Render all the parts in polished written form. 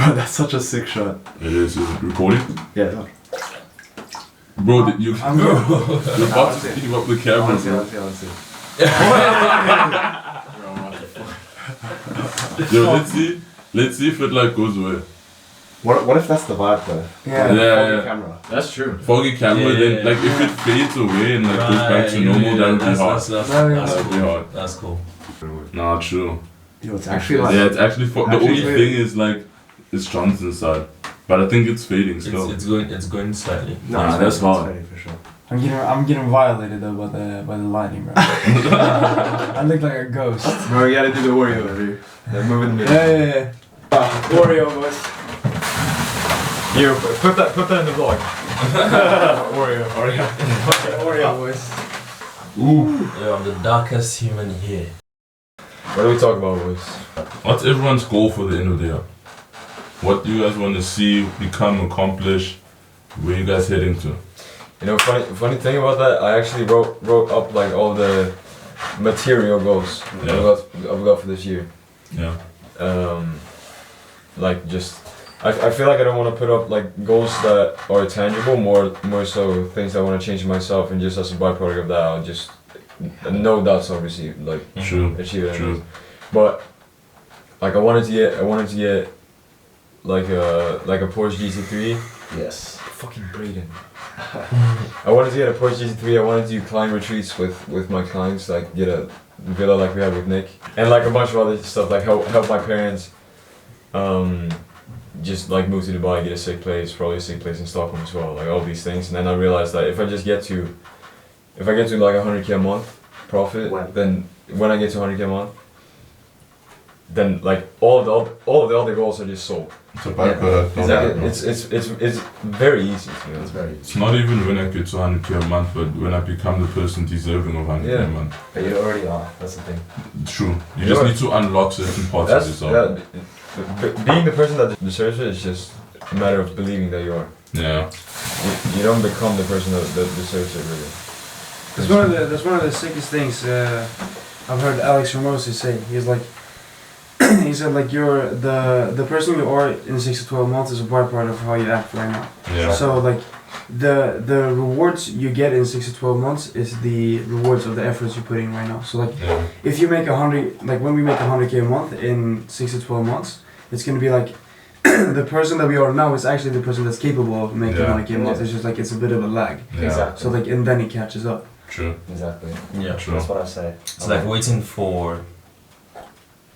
Bro, that's such a sick shot. It is recording? Yeah, look. Bro, you're about to speed up the camera, bro. Yo, let's see if it like goes away. What if that's the vibe though? Yeah. Camera. That's true. Foggy camera, then like if it fades away and like goes back to normal, that would be hard. That's cool. That's cool. Nah, true. Yo, it's actually like... Yeah, it's actually... the only thing is like, it's Johnson's side. But I think it's fading still. It's going slightly. No, that's hard. For sure. I'm getting violated though by the lighting, bro. I look like a ghost. Bro, you gotta do the Oreo, dude. They're moving the Yeah. Oreo, boys. Here, put that in the vlog. Oreo, boys. Ooh. Yo, I'm the darkest human here. What do we talk about, boys? What's everyone's goal for the end of the year? What do you guys want to see, become, accomplish? Where you guys heading to? You know, funny thing about that, I actually wrote up like all the material goals I've got for this year. Yeah. Like just, I feel like I don't want to put up like goals that are tangible, more so things I want to change in myself, and just as a byproduct of that, I'll just no doubts obviously like True. achieve it. True. But like I wanted to get like a Porsche GT3. Yes. Fucking Braden. I wanted to get a Porsche GT3. I wanted to do climb retreats with my clients, like get a villa like we had with Nick, and like a bunch of other stuff, like help my parents, just like move to Dubai, get a sick place, probably a sick place in Stockholm as well, like all these things. And then I realized that if I get to like 100k a month profit, then when I get to 100k a month, then like all of the other goals are just sold. It's a byproduct. It's very easy to be honest. It's not even when I get to 100k a month, but when I become the person deserving of 100k a month. But you already are, that's the thing. True. You just need to unlock certain parts of yourself. Being the person that deserves it is just a matter of believing that you are. Yeah. You don't become the person that deserves it, really. That's one of the sickest things I've heard Alex Ramosi say. He's like, he said like you're the person you are in 6 to 12 months is a byproduct of how you act right now. Yeah. So like the rewards you get in 6 to 12 months is the rewards of the efforts you put in right now. So like if you make 100, like when we make 100k a month in 6 to 12 months, it's gonna be like the person that we are now is actually the person that's capable of making 100k a month. It's just like it's a bit of a lag. Yeah. Exactly. So like and then it catches up. True. Exactly. Yeah. True. That's what I say. It's like waiting for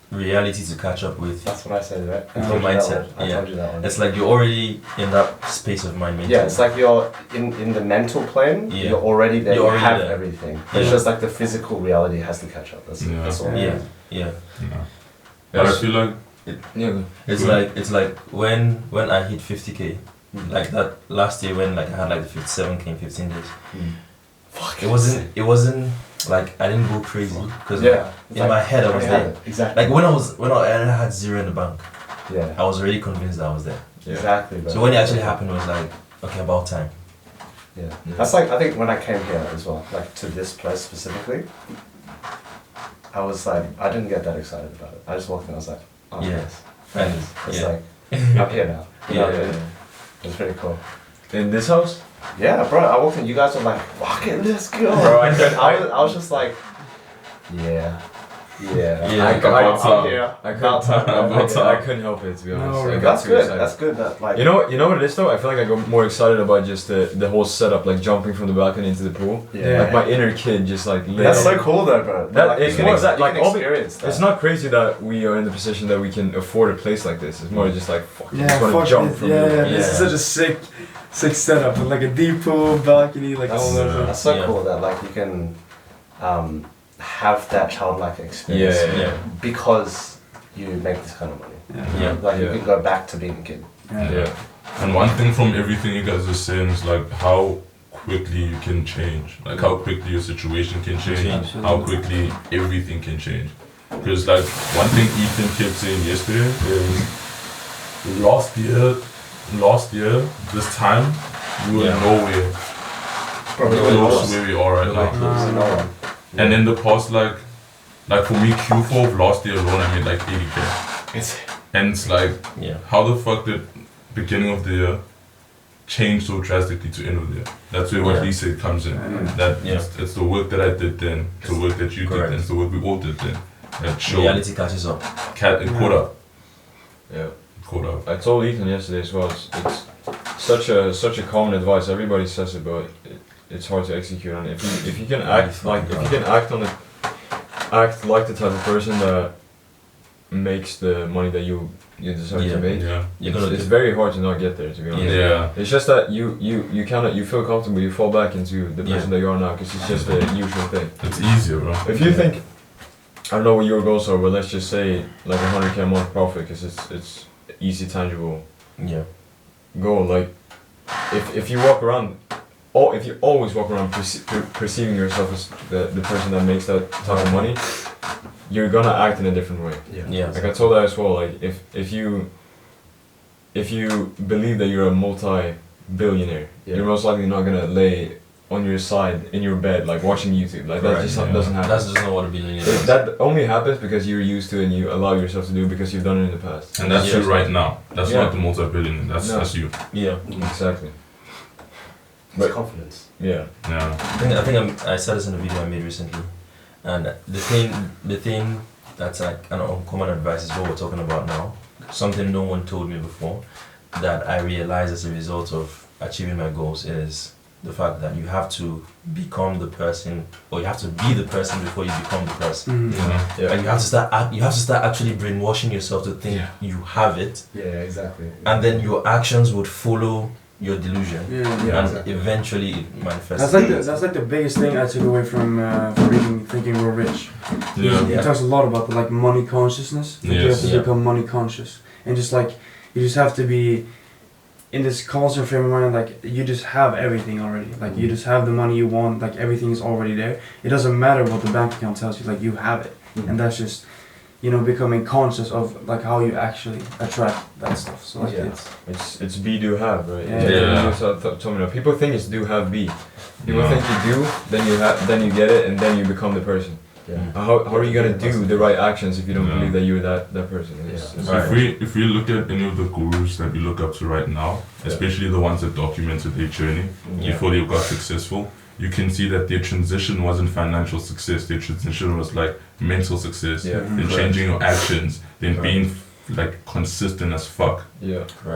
reality to catch up with That's what I said, right? your mindset. I told you that one. It's like you're already in that space of mind mentally. Yeah, it's like you're in the mental plane, you're already there, you have everything. It's just like the physical reality has to catch up. That's all. Yeah. But I feel like it's like when I hit 50k, like that last year when like I had like the 57k in 15 days. Fuck. It wasn't like I didn't go crazy because in like, my head I was there. Exactly. Like when I had zero in the bank. Yeah. I was already convinced that I was there. Yeah. Exactly. Bro. So when it actually happened, it was like, okay, about time. Yeah. That's like I think when I came here as well, like to this place specifically, I was like I didn't get that excited about it. I just walked in, I was like, oh yes. It's like I'm here now. It's pretty cool. In this house? Yeah, bro. I walked in. You guys were like, "Fucking let's go." Bro, I was just like, yeah. I couldn't help it, to be honest. No, that's good. That's good. That like you know what it is though. I feel like I got more excited about just the whole setup, like jumping from the balcony into the pool. Yeah. Like my inner kid just like. That's so cool though, bro. That is more like all the experience. It's not crazy that we are in the position that we can afford a place like this. It's more just like fuck. I just want to jump from. This is such a sick setup with like a deep pool balcony, like all over. That's so cool that like you can have that childlike experience because you make this kind of money. You can go back to being a kid. And one thing from everything you guys are saying is like how quickly you can change, like how quickly your situation can change, how quickly everything can change. Because like one thing Ethan kept saying yesterday is last year, this time, we were nowhere close to where we are right now. And in the past, like for me, Q4 of last year alone, I made like 80k. And it's like, Yeah. how the fuck did beginning of the year change so drastically to end of the year? That's where what he said comes in. That it's the work that I did then, the work that you did then, it's the work we all did then. That showed. Reality catches up. It caught up. Yeah. Caught up. I told Ethan yesterday as well. It's such a common advice. Everybody says it, but it's hard to execute on it. If you can act like act like the type of person that makes the money that you decide to make. Yeah. It's very hard to not get there, to be honest. Yeah. It's just that you feel comfortable, you fall back into the person that you are now, because it's just a usual thing. It's easier, bro. If you think, I don't know what your goals are, but let's just say like 100k a month profit, because it's easy, tangible goal. Like if you walk around, if you always walk around perceiving yourself as the person that makes that type of money, you're gonna act in a different way. Yeah. Like I told that as well. Like if you believe that you're a multi-billionaire, you're most likely not gonna lay on your side in your bed like watching YouTube. Like that just doesn't happen. That's just not what a billionaire is. That only happens because you're used to it and you allow yourself to do it because you've done it in the past. And that's you right now. That's not the multi-billion. That's you. Yeah. Exactly. It's confidence. Yeah. Yeah. I think I said this in a video I made recently, and the thing that's like an uncommon advice is what we're talking about now. Something no one told me before that I realized as a result of achieving my goals is the fact that you have to become the person, or you have to be the person before you become the person. Like you have to start actually brainwashing yourself to think you have it. Yeah, exactly. And then your actions would follow your delusion. Yeah, and exactly. eventually it manifests. That's like the biggest thing I took away from reading Thinking Real Rich. It talks a lot about the like money consciousness. Like you have to become money conscious, and just like you just have to be in this constant frame of mind. Like you just have everything already. Like you just have the money you want. Like everything is already there. It doesn't matter what the bank account tells you. Like you have it, and that's just becoming conscious of like how you actually attract that stuff. So like it's be do have, right? People think it's do have be. People think you do, then you get it, and then you become the person. How are you gonna do the right actions if you don't believe that you're that person? If we look at any of the gurus that we look up to right now, especially the ones that documented their journey before they got successful, you can see that their transition wasn't financial success. Their transition was like mental success. Then changing your actions, then being like consistent as fuck.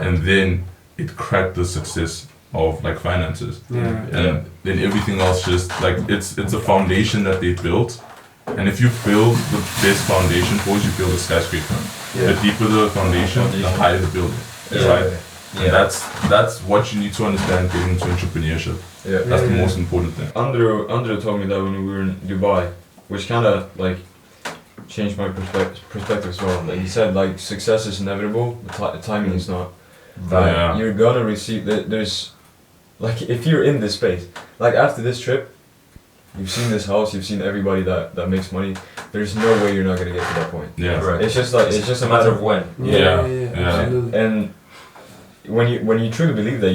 And then it cracked the success of like finances. And then everything else just like it's a foundation that they built. And if you build the best foundation for it, you build a skyscraper. The deeper the foundation, the higher the building. Right? And that's what you need to understand getting into entrepreneurship. That's the most important thing. Andrew told me that when we were in Dubai, which kind of like changed my perspective as well. Like he said, like success is inevitable, but timing is not. You're gonna receive there's like if you're in this space, like after this trip, you've seen this house, you've seen everybody that makes money. There's no way you're not gonna get to that point. It's just a matter of when. Absolutely. And when you truly believe that,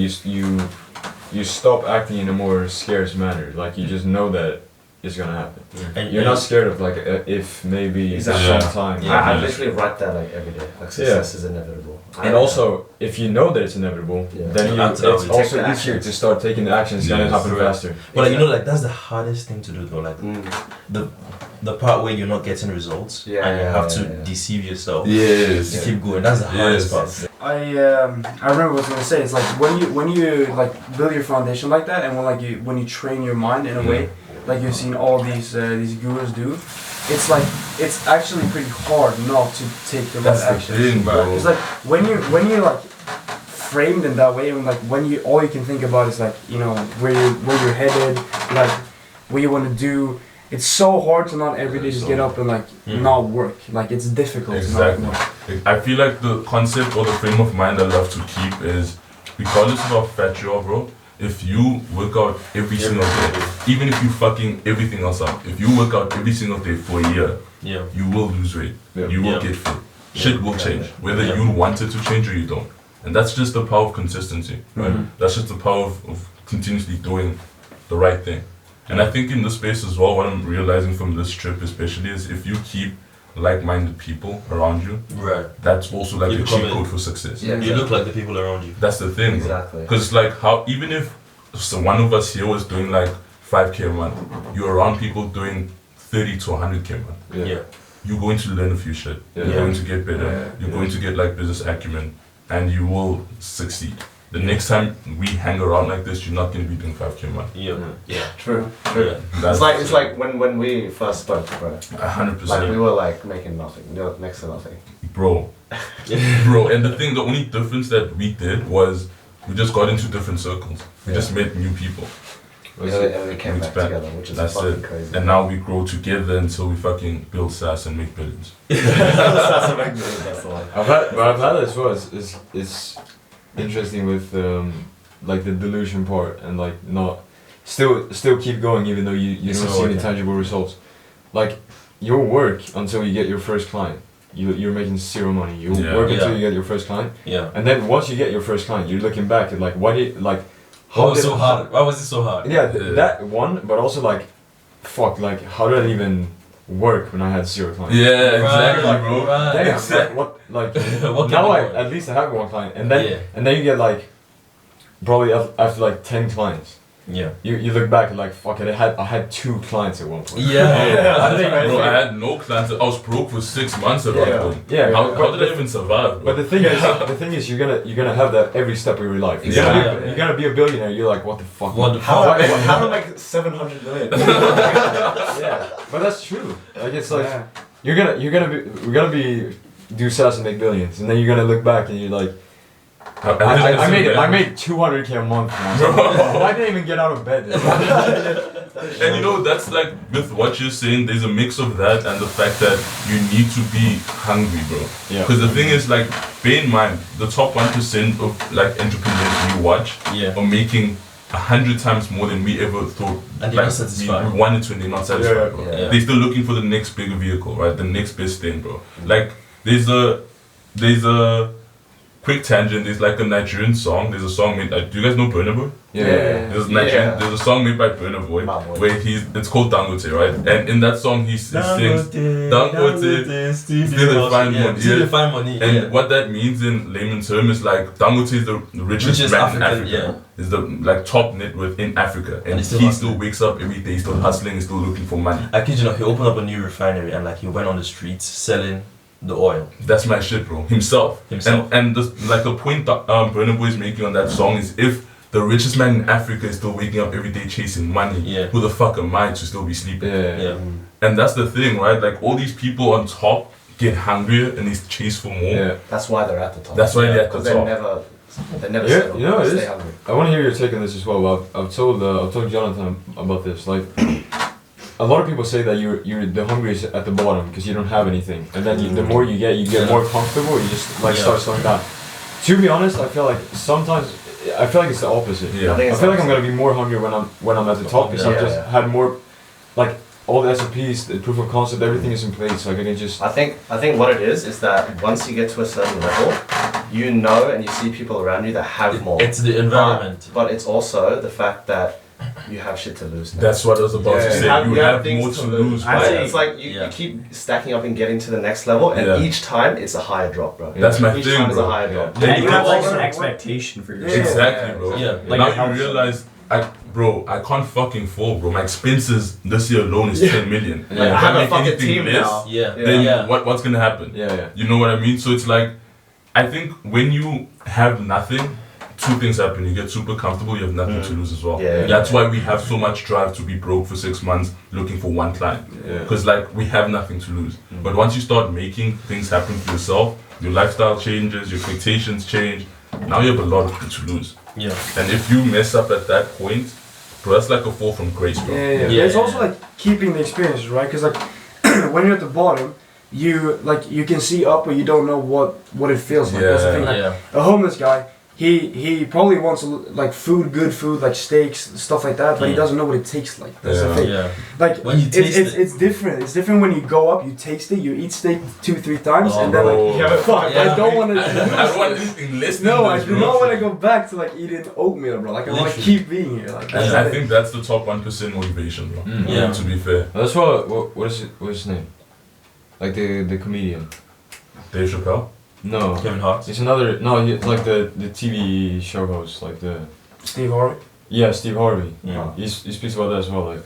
you stop acting in a more scarce manner. Like you just know that it's gonna happen. And you're not scared of like if maybe sometime. I literally write that like every day. Like success is inevitable. And also, if you know that it's inevitable, then it's also easier to start taking the actions. It's gonna happen faster. But like, like that's the hardest thing to do though. Like the part where you're not getting results and you have to deceive yourself. To keep going. That's the hardest part. I remember what I was gonna say. It's like when you like build your foundation like that, and when you train your mind in a way, like you've seen all these gurus do. It's like it's actually pretty hard not to take the right action. It's like when you're like framed in that way, and like when all you can think about is like where you're headed, like what you want to do. It's so hard to not every day just get up and like not work. Like it's difficult. Exactly. To not work. I feel like the concept or the frame of mind I love to keep is, regardless of how fat you are, bro, if you work out every single day, even if you fucking everything else up, if you work out every single day for a year, you will lose weight. You will get fit. Shit will change, whether you want it to change or you don't. And that's just the power of consistency, right? That's just the power of continuously doing the right thing. And I think in this space as well, what I'm realizing from this trip especially is if you keep like-minded people around you, right. that's also like You the become cheat a- code for success. Yeah. You look like the people around you. That's the thing, Exactly. Because like how even if one of us here was doing like 5k a month, you're around people doing 30 to 100k a month. Yeah. You're going to learn a few shit. Yeah. You're going to get better. Yeah. You're going to get like business acumen, and you will succeed. The next time we hang around like this, you're not going to be doing 5k a month. Yeah. Yeah. True. Yeah. It's like when we first spoke, bro. 100%. Like we were like making nothing, next to nothing. Bro. Bro, and the only difference that we did was we just got into different circles. We just met new people. And we came We back expand. together, which is That's fucking it. crazy. And now we grow together until we fucking build SaaS and make billions. That's what I mean, that's the one. I've had as well. It's interesting with like the delusion part and like not still keep going even though you don't see any tangible results. Like you'll work until you get your first client. You're making zero money. You work until you get your first client. Yeah. And then once you get your first client, you're looking back at like Why was it so hard? Why was it so hard? Yeah, that one, but also like, fuck, like how did it even work when I had zero clients? Yeah, exactly, Right, bro. right. Damn, Exactly. like What now can you at least I have one client, and then Yeah. and then you get like, probably after like 10 clients, Yeah. you look back and like, fuck it, I had 2 clients at one point. Yeah. Bro, I had no clients. I was broke for 6 months at one point. Yeah. How did I even survive, bro? But the thing is, you're gonna have that every step of your life. You're gonna be a billionaire. You're like, what the fuck? What the How fuck? to make 700 million? Yeah, but that's true. Like it's like we're gonna be do SaaS and make billions, and then you're gonna look back and you're like, I made 200k a month. Man. I didn't even get out of bed. And you know, that's like, with what you're saying, there's a mix of that and the fact that you need to be hungry, bro. Yeah. Because the thing is, like, bear in mind, the top 1% of, like, entrepreneurs we watch are making 100 times more than we ever thought. And they're like, not satisfied. we wanted to, and they're not satisfied, bro. Yeah. They're still looking for the next bigger vehicle, right? The next best thing, bro. Like, there's a quick tangent. There's like a Nigerian song. There's a song made. Do you guys know Burna Boy? Yeah. There's Nigerian. There's a song made by Burna Boy where it's called Dangote, right? And in that song he sings Dangote, still the fine money. Still the fine money. And what that means in layman's terms is like Dangote is the richest man in Africa. Is the like top net worth in Africa, and he still wakes up every day, still hustling, still looking for money. I kid you not, he opened up a new refinery and like he went on the streets selling the oil. That's my shit, bro. Himself. And like the point that Burna Boy is making on that song is, if the richest man in Africa is still waking up every day chasing money, who the fuck am I to still be sleeping? And that's the thing, right? Like, all these people on top get hungrier and they chase for more. That's why they're at the top. That's why they're at the top. They never settle. You know, They stay hungry. I want to hear your take on this as well. I've told Jonathan about this. Like, a lot of people say that you're the hungriest at the bottom because you don't have anything, and then the more you get more comfortable. You just like start slowing down. To be honest, I feel like sometimes it's the opposite. I feel like I'm gonna be more hungry when I'm at the top because I've just had more, like, all the SOPs, the proof of concept, everything is in place. Like I can just. I think what it is that once you get to a certain level, you know, and you see people around you that have more. It's the environment. But it's also the fact that you have shit to lose now. That's what I was about to say. You have more to lose. Right? It's like you keep stacking up and getting to the next level, and each time it's a higher drop, bro. That's my each thing, time is bro. a higher drop. And you have like an expectation for yourself. Exactly, bro. Like, now you realize, I can't fucking fall, bro. My expenses this year alone is 10 million. Like, I have a fucking team now. Then what's gonna happen? You know what I mean? So it's like, I think when you have nothing, 2 things happen. You get super comfortable, you have nothing to lose as well. That's why we have so much drive to be broke for 6 months looking for one client. Because like, we have nothing to lose. But once you start making things happen for yourself, your lifestyle changes, your expectations change. Now you have a lot to lose. And if you mess up at that point, bro, that's like a fall from grace, bro. It's also like keeping the experience, right? Because like when you're at the bottom, you can see up, but you don't know what it feels like. That's the thing. Like, a homeless guy, he probably wants like good food, like steaks, stuff like that, but he doesn't know what it tastes like. That's the thing. Like, when you taste it's different. It's different when you go up, you taste it, you eat steak 2-3 times, and then like, fuck, I don't want to. I don't want anything less than No, I this, do bro. not want to go back to like eating oatmeal, bro. Like, I want to keep being here. Like, And I think that's the top 1% motivation, bro. To be fair. That's what is his name? like the comedian. Dave Chappelle? No. Kevin Hart. It's another. No, like the TV show host, like the. Steve Harvey. Yeah, Steve Harvey. Yeah. He speaks about that as well. Like,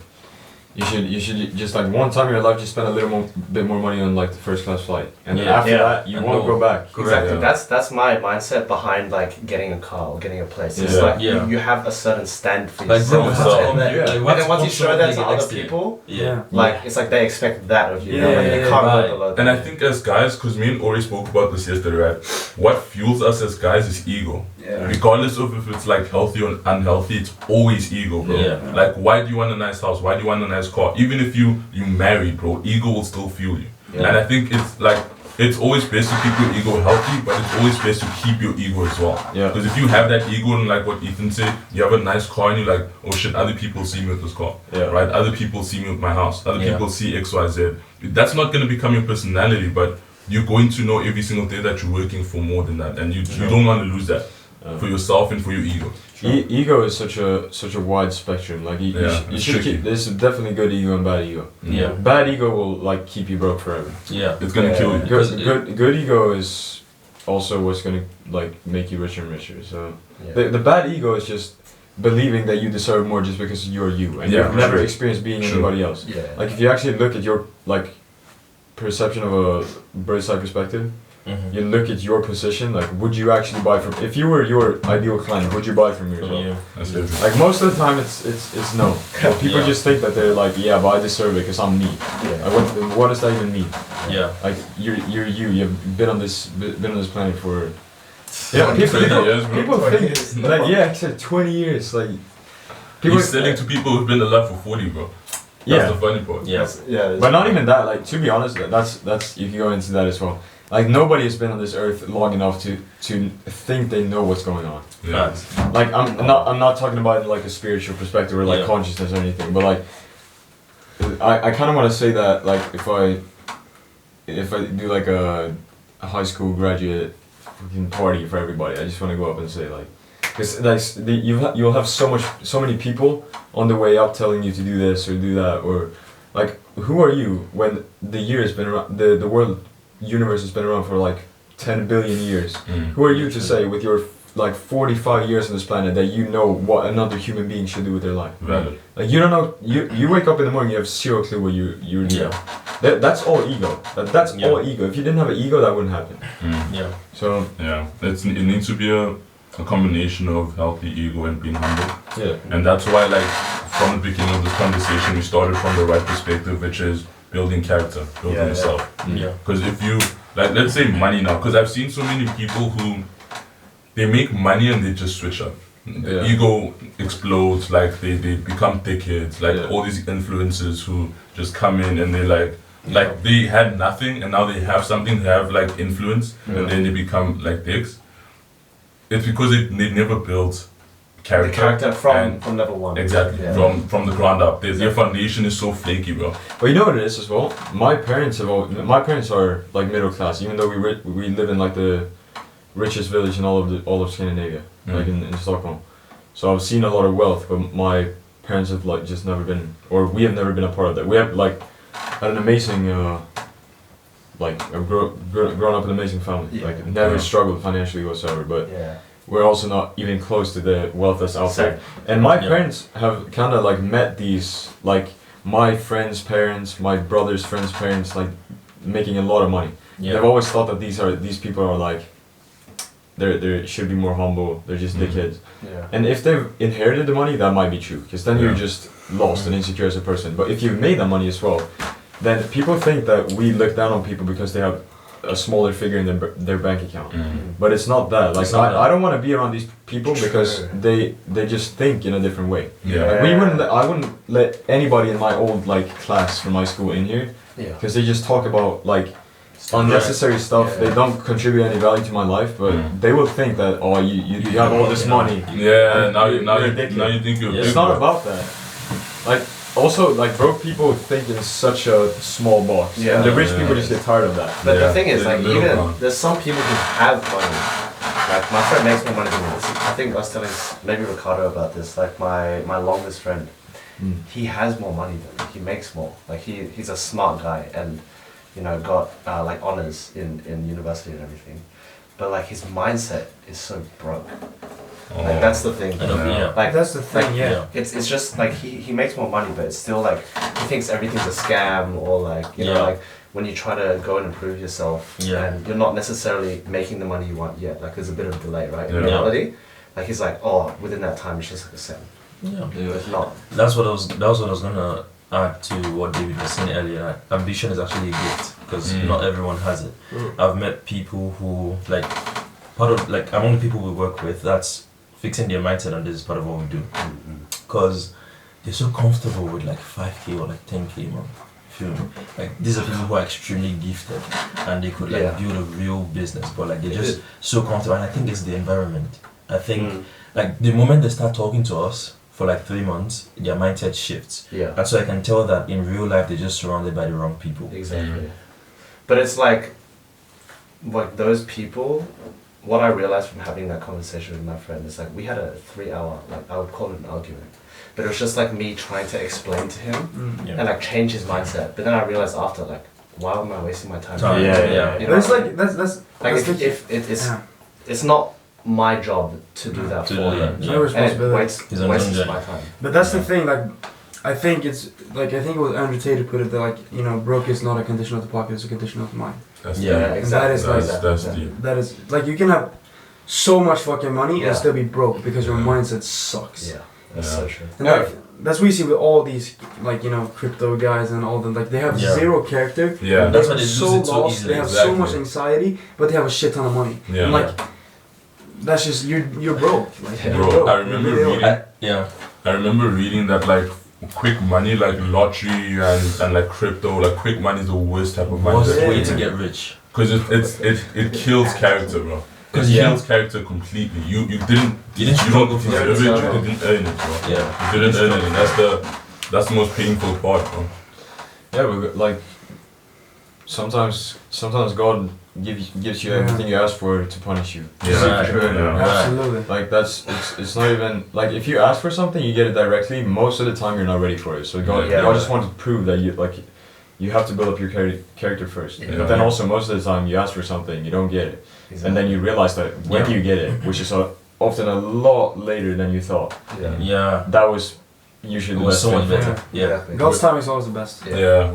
you should just like one time in your life just spend a little bit more money on like the first class flight, and then after that you won't go back. Exactly. Yeah. That's my mindset behind like getting a car or getting a place. It's Yeah. like you have a certain stand for Like, yourself. bro, and then once you show that to other people, Yeah. like it's like they expect that of you. Yeah, and they can't go below that. And I think as guys, because me and Ori spoke about this yesterday, right? What fuels us as guys is ego. Yeah. Regardless of if it's like healthy or unhealthy, it's always ego, bro. Yeah. Like, why do you want a nice house? Why do you want a nice car? Even if you married, bro, ego will still fuel you. Yeah. And I think it's like, it's always best to keep your ego healthy, but it's always best to keep your ego as well. Yeah. Because if you have that ego and like what Ethan said, you have a nice car and you're like, oh shit, other people see me with this car. Yeah. Right? Other people see me with my house. Other Yeah. people see X, Y, Z. That's not going to become your personality, but you're going to know every single day that you're working for more than that. And you don't want to lose that for yourself and for your ego. Ego is such a wide spectrum. Like you should keep. There's definitely good ego and bad ego. Yeah. Bad ego will like keep you broke forever. Yeah. It's going to kill you. Good ego is also what's gonna like make you richer and richer. So Yeah. the bad ego is just believing that you deserve more just because you're you and you've never experienced being anybody else. Yeah. Like if you actually look at your like perception of a bird's eye perspective, you look at your position, like would you actually buy from, if you were your ideal client, would you buy from yourself? Yeah. That's it. Like most of the time it's no. Like, people Yeah. just think that they're like, yeah, but I deserve it because I'm me. Yeah. Like, what does that even mean? Yeah. Like you've been on this planet for Yeah, people 20 years, bro. people 20 think years. like yeah, except 20 years like people He's selling to people who've been alive for 40, bro. That's yeah. the funny part. Yeah. Yeah. But not even that, like to be honest, that's you can go into that as well. Like nobody has been on this earth long enough to think they know what's going on. Yeah. Facts. Like I'm not talking about like a spiritual perspective or like Yeah. consciousness or anything, but like I kind of want to say that like if I do like a high school graduate fucking party for everybody, I just want to go up and say like, because like you'll have so many people on the way up telling you to do this or do that, or like who are you when the year has been around, the world universe has been around for like 10 billion years. Who are you to say with your like 45 years on this planet that you know what another human being should do with their life? Valid. Like you don't know, you wake up in the morning, you have zero clue what you're doing. Yeah. That's all ego. That's Yeah. all ego. If you didn't have an ego, that wouldn't happen. Yeah. So Yeah. It needs to be a combination of healthy ego and being humble. yeah, And that's why, like, from the beginning of this conversation, we started from the right perspective, which is building character, building Yeah, yourself. Yeah. Because if you, like, let's say money now, because I've seen so many people who, they make money and they just switch up. The Yeah. ego explodes, like, they become thickheads, like, Yeah. all these influencers who just come in and they like, they had nothing and now they have something, they have, like, influence, and then they become, like, dicks. It's because they never built character. The character and- from level one. Exactly, Yeah. from the ground up. Their foundation is so flaky, bro. but you know what it is as well. My parents are like middle class, even though we live in like the richest village in all of Scandinavia, like in Stockholm. So I've seen a lot of wealth, but my parents have like just never been, or we have never been a part of that. We have like had an amazing, like grown up in an amazing family. Yeah. Like never Yeah. struggled financially whatsoever, but Yeah. we're also not even close to the wealth that's out there. Same. And my Yeah. parents have kind of like met these, like my friends' parents, my brother's friends' parents, like making a lot of money. Yeah. They've always thought that these people are like, they should be more humble. They're just dickheads. Yeah. And if they've inherited the money, that might be true, because then you're Yeah. just lost and insecure as a person. But if you've made that money as well, then people think that we look down on people because they have a smaller figure in their bank account. But it's not that. Like It's not that. I don't want to be around these people because they just think in a different way. Yeah. Like, I wouldn't let anybody in my old like class from my school in here, Yeah. because they just talk about like unnecessary stuff. Yeah. They don't contribute any value to my life, but they will think that you have all this money. Yeah, now You're you ridiculous. think you're Yeah. big, It's not bro. about that. Like also like broke people think in such a small box, Yeah. and the rich Yeah. people just get tired of that. But Yeah, the thing is, the like, middle even ground. there's some people who have money. Like my friend makes more money than me. I think I was telling maybe Ricardo about this. Like my longest friend, he has more money than me. He makes more. Like he's a smart guy, and you know, got like honors in university and everything, but like his mindset is so broke. Like that's the thing. Like that's the thing. Like, it's just like he makes more money, but it's still like he thinks everything's a scam, or like you know like when you try to go and improve yourself and you're not necessarily making the money you want yet. Like there's a bit of delay, right? In reality, like he's like, oh, within that time it's just like a scam. Yeah. It's not. That was what I was gonna add to what David was saying earlier. Like, ambition is actually a gift because not everyone has it. I've met people who like part of like among the people we work with, that's fixing their mindset on this is part of what we do. Because they're so comfortable with like 5k or like 10k man. Feel me? Like these are people who are extremely gifted and they could like build a real business, but like they're just so comfortable. And I think it's the environment. I think like the moment they start talking to us for like 3 months, their mindset shifts. Yeah. And so I can tell that in real life they're just surrounded by the wrong people. Exactly. But it's like those people, what I realized from having that conversation with my friend is like we had a 3-hour, like I would call it an argument, but it was just like me trying to explain to him and like change his mindset. But then I realized after, like, why am I wasting my time? Yeah. You know, It's like that's like that's if it's not my job to do that for him. no responsibility. And it wastes my time. But that's the thing, like, I think it was Andrew Tate who put it that, like, you know, broke is not a condition of the pocket, it's a condition of the mind. That's Exactly. That is like you can have so much fucking money and still be broke because your mindset sucks. Yeah, that's so true. And like, that's what you see with all these, like, you know, crypto guys and all them. Like, they have zero character. Yeah, that's why they're they so lose it so lost. easily. They have so much anxiety, but they have a shit ton of money. Yeah. And like, that's just you're broke. Like, you're Bro, broke. I remember reading. I remember reading that like quick money, like lottery and like crypto, like quick money is the worst type of money. Worst way to get rich. Because it kills character, bro. It kills character completely. You don't deserve it. You didn't earn it, bro. Yeah. You didn't earn it, and that's the most painful part, bro. Yeah, but like sometimes God gives you everything you ask for to punish you. Absolutely. Like it's not even like if you ask for something you get it directly. Most of the time you're not ready for it. So God just wants to prove that you have to build up your character first. But then also most of the time you ask for something you don't get it, and then you realize that when you get it, which is often a lot later than you thought. That was usually the best so much thing. better. Yeah. God's timing is always the best.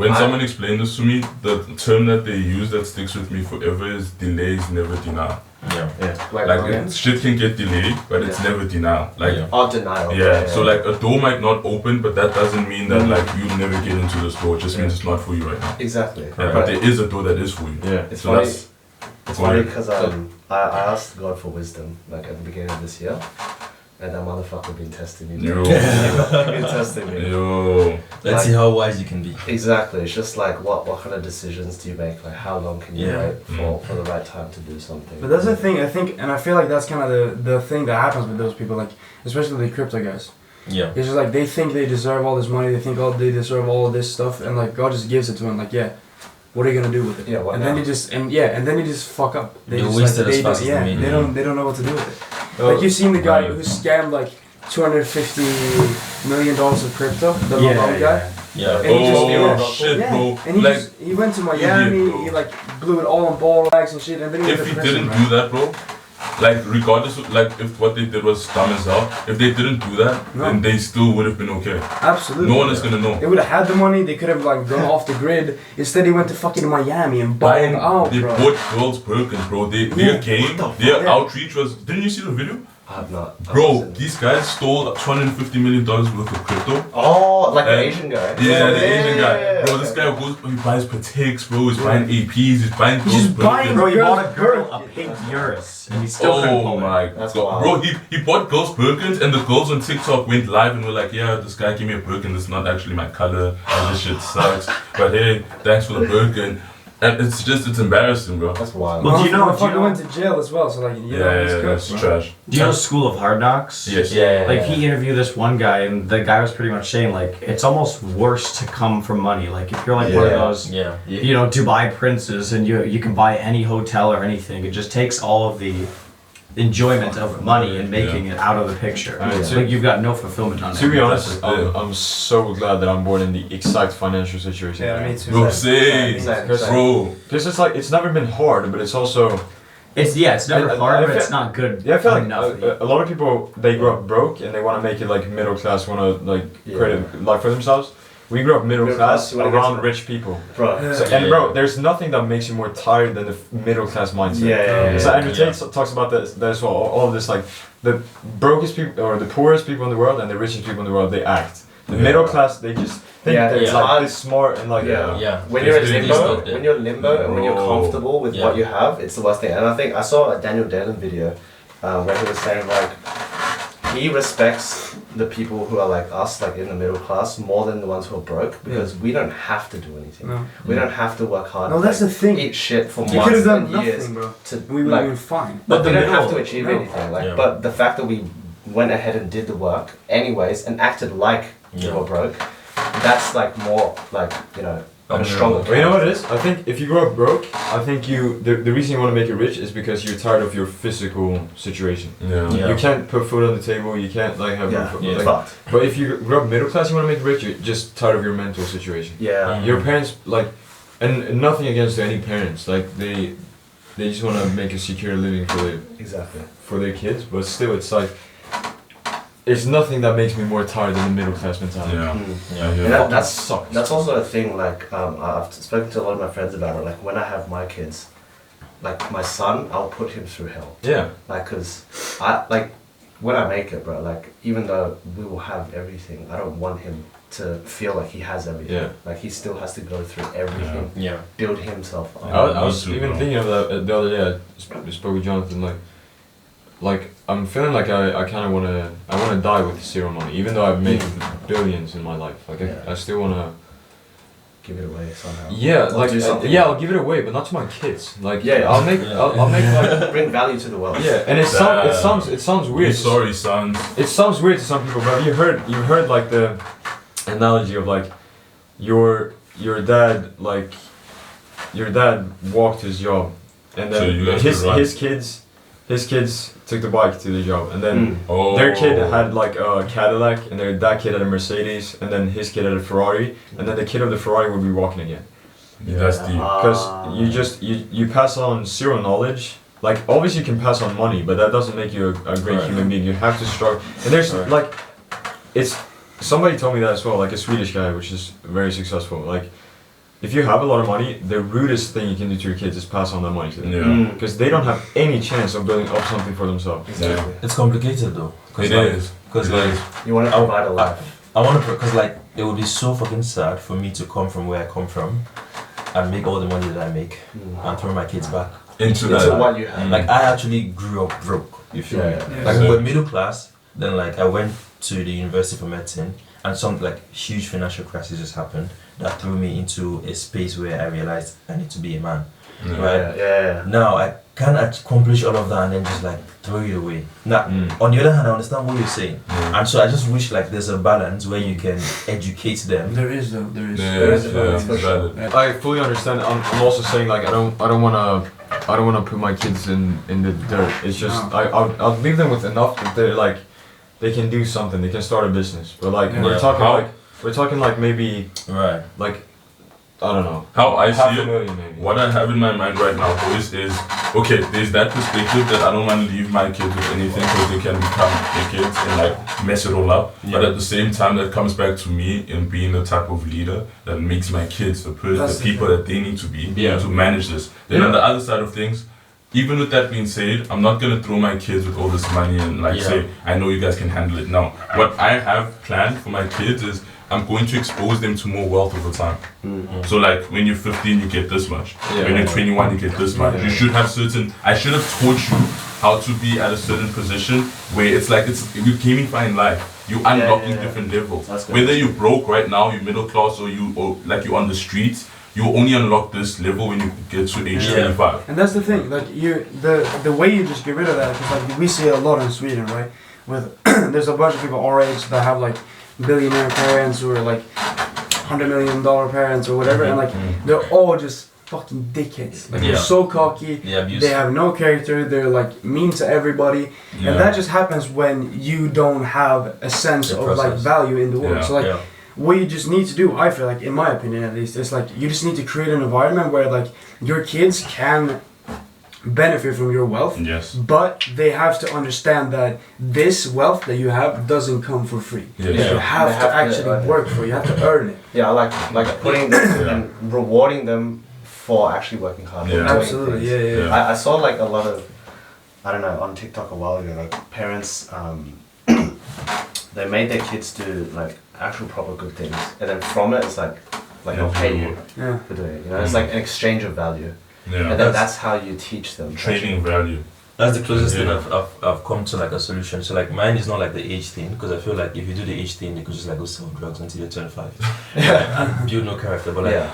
When someone explained this to me, the term that they use that sticks with me forever is delays never denial. Like shit can get delayed, but it's never denial. Like denial. So like a door might not open, but that doesn't mean that like you'll never get into this door. It just means it's not for you right now. Exactly. But there is a door that is for you. It's funny. It's funny because I asked God for wisdom like at the beginning of this year. And that motherfucker been testing me. Yo. Been testing me. Yo. Let's see how wise you can be. Exactly. It's just like what kind of decisions do you make? Like how long can you wait for the right time to do something? But that's the thing, I think, and I feel like that's kind of the thing that happens with those people, like, especially the crypto guys. Yeah. It's just like they think they deserve all this money, they think they deserve all of this stuff, and like God just gives it to them, like, what are you gonna do with it? Yeah, what and now? then you just fuck up. They waste it as fast as they don't know what to do with it. Like you've seen the guy who scammed like $250 million of crypto, the Lamar guy. Yeah. And Shit, bro. And he went to Miami, he like blew it all on ball rags and shit, and then he if he didn't do that, bro, like regardless of like if what they did was dumb as hell, if they didn't do that, then they still would have been okay. Absolutely. No one is gonna know. They would have had the money, they could have like gone off the grid. Instead he went to fucking Miami and balled out, They bro. bought girls Perkins, bro. Their game, their outreach was. Didn't you see the video? I have not. Bro, these guys stole $250 million worth of crypto. Oh, like the Asian guy. Yeah, the Asian guy. Bro, this guy goes, he buys Pateks, bro. He's buying APs, he's buying He's just buying, Bro, he bought a girl a pink Urus, and he still couldn't pull it. My That's god. wild. Bro, he bought girls Perkins, and the girls on TikTok went live and were like, yeah, this guy gave me a Birkin, it's not actually my color, and this shit sucks. But hey, thanks for the Birkin. And it's embarrassing, bro. That's wild. Well, do you know? He went to jail as well, so like, you know, it's good. That's trash. Do you know School of Hard Knocks? Yes. Like he interviewed this one guy, and the guy was pretty much saying like it's almost worse to come from money. Like if you're like one of those, you know, Dubai princes, and you can buy any hotel or anything. It just takes all of the enjoyment of money and making it out of the picture. Like you've got no fulfillment on it. To be honest, I'm so glad that I'm born in the exact financial situation. Yeah, me too. Bro, same. Bro. Because it's like, it's never been hard, but it's also... It's never hard, but it's not good. Yeah, I feel like enough. a lot of people, they grow up broke and they want to make it like middle class, want to like create a life for themselves. We grew up middle class around rich people. Bro. So, and bro, there's nothing that makes you more tired than the middle class mindset. So Andrew Tate talks about that as well. All of this, like the brokest people or the poorest people in the world and the richest people in the world, they act. The middle class, they just think that it's like this smart and like When you're in limbo, and when you're comfortable with what you have, it's the worst thing. And I think I saw a Daniel Dalen video where he was saying like he respects the people who are like us, like in the middle class, more than the ones who are broke because we don't have to do anything. No. We don't have to work hard. No, that's the thing. Eat shit for You could have months done and years. nothing, bro. We would have been fine. But we don't have to middle- achieve anything. Like, but the fact that we went ahead and did the work anyways and acted like we were broke, that's like more like a stronger. Well, you know what it is? I think if you grow up broke, I think the reason you want to make it rich is because you're tired of your physical situation. You can't put food on the table. You can't like have but if you grow up middle class, you want to make it rich. You're just tired of your mental situation. Your parents like, and nothing against any parents. Like they just want to make a secure living for their kids. But still, it's like. There's nothing that makes me more tired than the middle class mentality. And that's also a thing. Like I've spoken to a lot of my friends about it. Like when I have my kids, like my son, I'll put him through hell. Like cause when I make it, bro. Like even though we will have everything, I don't want him to feel like he has everything. Like he still has to go through everything. Build himself up. I was even thinking of that the other day. I spoke with Jonathan. Like I'm feeling like I kind of wanna die with zero money, even though I've made billions in my life. Like I still wanna give it away somehow. I'll give it away, but not to my kids. Like I'll make like bring value to the world. And it sounds weird. Sorry, son. It sounds weird to some people, but you heard like the analogy of like your dad walked his job, and then his kids took the bike to the job, and then their kid had like a Cadillac, and that kid had a Mercedes, and then his kid had a Ferrari, and then the kid of the Ferrari would be walking again. That's deep. Because you pass on zero knowledge. Like obviously you can pass on money, but that doesn't make you a great human being. You have to struggle. And there's like, it's somebody told me that as well. Like a Swedish guy, which is very successful. Like, if you have a lot of money, the rudest thing you can do to your kids is pass on that money to them. Because they don't have any chance of building up something for themselves. It's complicated though. It is. Because like you want to provide a life. I want to, because like it would be so fucking sad for me to come from where I come from and make all the money that I make and throw my kids back into what you have. Like I actually grew up broke. You feel me? Like we were middle class. Then like I went to the university for medicine, and some like huge financial crisis just happened that threw me into a space where I realized I need to be a man. Now I can't accomplish all of that and then just like throw it away. Now, on the other hand, I understand what you're saying, and so I just wish like there's a balance where you can educate them. There is though. There is a balance. I fully understand. I'm also saying like I don't wanna put my kids in the dirt. It's just I'll leave them with enough that they're like they can do something. They can start a business. But like we're talking like maybe like I don't know. How I see it, maybe. what I have in my mind right now, boys, is okay. There's that perspective that I don't want to leave my kids with anything because they can become their kids and like mess it all up. But at the same time, that comes back to me in being the type of leader that makes my kids the people that they need to be to manage this. Then on the other side of things, even with that being said, I'm not gonna throw my kids with all this money and like say, I know you guys can handle it. No, what I have planned for my kids is I'm going to expose them to more wealth over time. So like when you're 15, you get this much. When you're 21, you get this much. You should have I should have taught you how to be at a certain position where it's like you gamifying life. You unlocking different levels. Whether you're broke right now, you're middle class, or you're on the streets, you only unlock this level when you get to age 25. And that's the thing, like the way you just get rid of that, because like we see a lot in Sweden, right? With there's a bunch of people our age that have like billionaire parents or like $100 million parents or whatever, and like they're all just fucking dickheads. Like Yeah. they're so cocky. Abuse. They have no character. They're like mean to everybody, Yeah. and that just happens when you don't have a sense The of like process. value in the world. Yeah. So like. What you just need to do, I feel like, in my opinion at least, is like you just need to create an environment where like your kids can benefit from your wealth, Yes. but they have to understand that this wealth that you have doesn't come for free. Yeah. You Yeah. have They to have to actually earn it. work for it. You have to earn it. Yeah, like putting them and rewarding them for actually working hard. Yeah. and doing Absolutely, things. yeah, yeah. Yeah. I saw like a lot of, I don't know, on TikTok a while ago, like parents, they made their kids do like actual proper good things, and then from it, it's like they'll pay you Yeah. for doing it. You know, it's like an exchange of value, Yeah. and then that's how you teach them. Training value. That's the closest thing Yeah. I've come to like a solution. So like mine is not like the age thing, because I feel like if you do the age thing, you could just like go sell drugs until you're 25 and build no character. But like Yeah.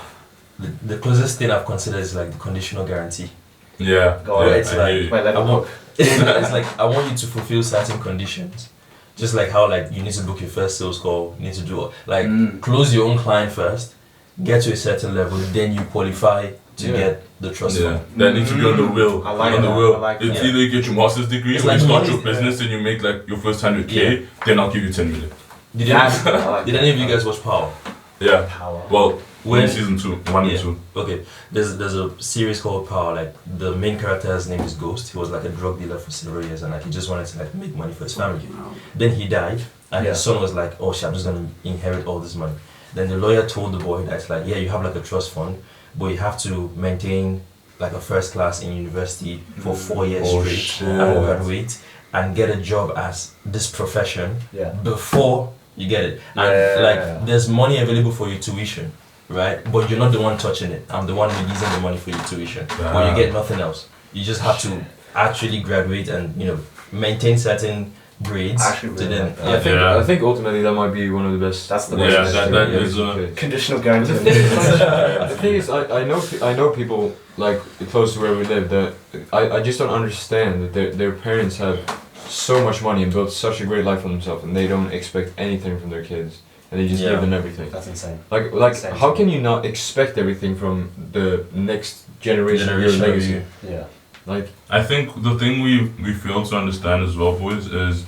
the closest thing I've considered is like the conditional guarantee. Yeah. Go on. Yeah, It's I like- hear you. Wait, let I me want, look. it's like I want you to fulfill certain conditions. Just like how like you need to book your first sales call, you need to do like close your own client first, get to a certain level, then you qualify to Yeah. get the trust Yeah, fund. that needs to be on the will. I like on the that, will. I like it's that. either you get your master's degree It's or like you start money, your business and you make like your first 100K, Yeah. then I'll give you 10 million. Did, That's any, good, I like did that. any of you guys watch Power? Yeah. Power. Well, When- in season 2, 1 and Yeah. 2. Okay, there's a series called Power. Like the main character's name is Ghost. He was like a drug dealer for several years, and like he just wanted to like make money for his family. Then he died, and his son was like, "Oh shit, I'm just gonna inherit all this money." Then the lawyer told the boy that's like, "Yeah, you have like a trust fund, but you have to maintain like a first class in university for 4 years Oh, straight shit. and graduate and get a job as this profession Yeah. before you get it. And Yeah. like there's money available for your tuition, right? But you're not the one touching it. I'm the one releasing the money for your tuition. But you get nothing else. You just have to actually graduate and maintain certain grades Actually to really then like that. Yeah. I think ultimately that might be one of the best. That's the Yeah, best. that is a... Conditional guarantee. The thing is, I know people like close to where we live that I just don't understand that their parents have so much money and built such a great life for themselves, and they don't expect anything from their kids, and they just Yeah. give them everything. That's insane. Like Insane. how can you not expect everything from the next generation of your Generation of legacy? you. Yeah. Like I think the thing we fail to understand as well, boys, is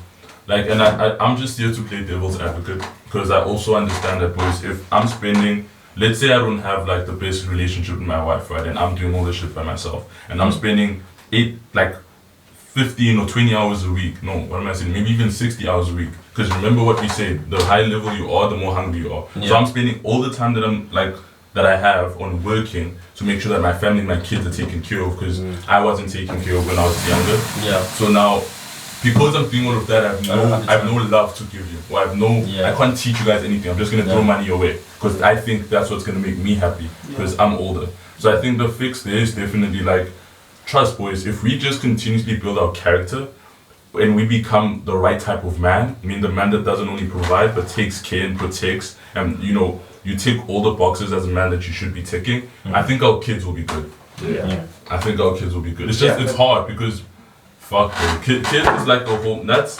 like, and I'm just here to play devil's advocate, because I also understand that, boys, if I'm spending, let's say I don't have like the best relationship with my wife, right, and I'm doing all this shit by myself, and I'm spending 15 or 20 hours a week, no, what am I saying, maybe even 60 hours a week, because remember what we said, the higher level you are, the more hungry you are. So Yeah. I'm spending all the time that I have on working to make sure that my family and my kids are taken care of, because I wasn't taken care of when I was younger. Yeah. So now, because I'm doing all of that, I have no love to give you. Or I can't teach you guys anything. I'm just gonna throw money away, because I think that's what's gonna make me happy, because I'm older. So I think the fix there is definitely like, trust, boys. If we just continuously build our character, and we become the right type of man, I mean the man that doesn't only provide but takes care and protects, and you tick all the boxes as a man that you should be ticking, I think our kids will be good. Yeah. I think our kids will be good. It's just it's hard because fuck, bro. Kids is like the whole. That's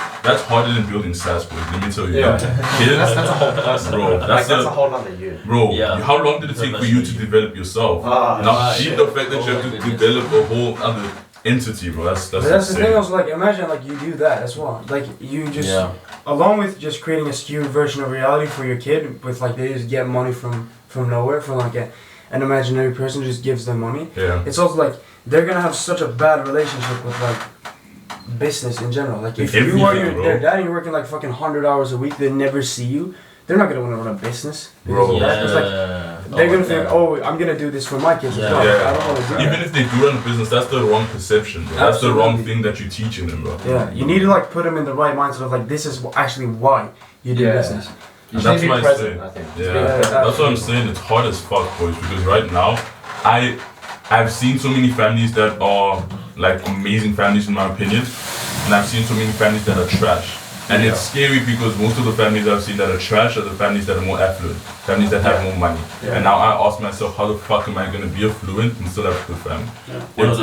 harder than building SaaS, boys. Let me tell you. Yeah. Kids, That's a whole person. bro. That's a whole nother you. Bro. Yeah. How long did it take for you to develop yourself? Now, Shit. the fact that you have to develop a whole other entity, bro. That's But that's the insane. thing. Also, like, imagine like you do that as well. Like you just, along with just creating a skewed version of reality for your kid, with like they just get money from nowhere, from like an imaginary person who just gives them money. Yeah. It's also like they're gonna have such a bad relationship with like business in general. Like if you are Everything, bro. their dad and you're working like fucking 100 hours a week, they never see you. They're not gonna want to run a business. because Bro. of that. It's like they're gonna think, oh, I'm gonna do this for my kids. Yeah. as well. Yeah. I don't want to do Even that. if they do run a business, that's the wrong perception, bro. That's the wrong Absolutely. thing that you're teaching them, bro. Yeah, you need to like put them in the right mindset of like this is actually why you do Yeah. business. You That's should what be I present, say. I think. Yeah, Yeah, that's what I'm saying. It's hard as fuck, boys, because right now, I've seen so many families that are like amazing families in my opinion, and I've seen so many families that are trash. And it's scary because most of the families I've seen that are trash are the families that are more affluent, families that have more money. Yeah. And now I ask myself, how the fuck am I gonna be affluent and still have a good family?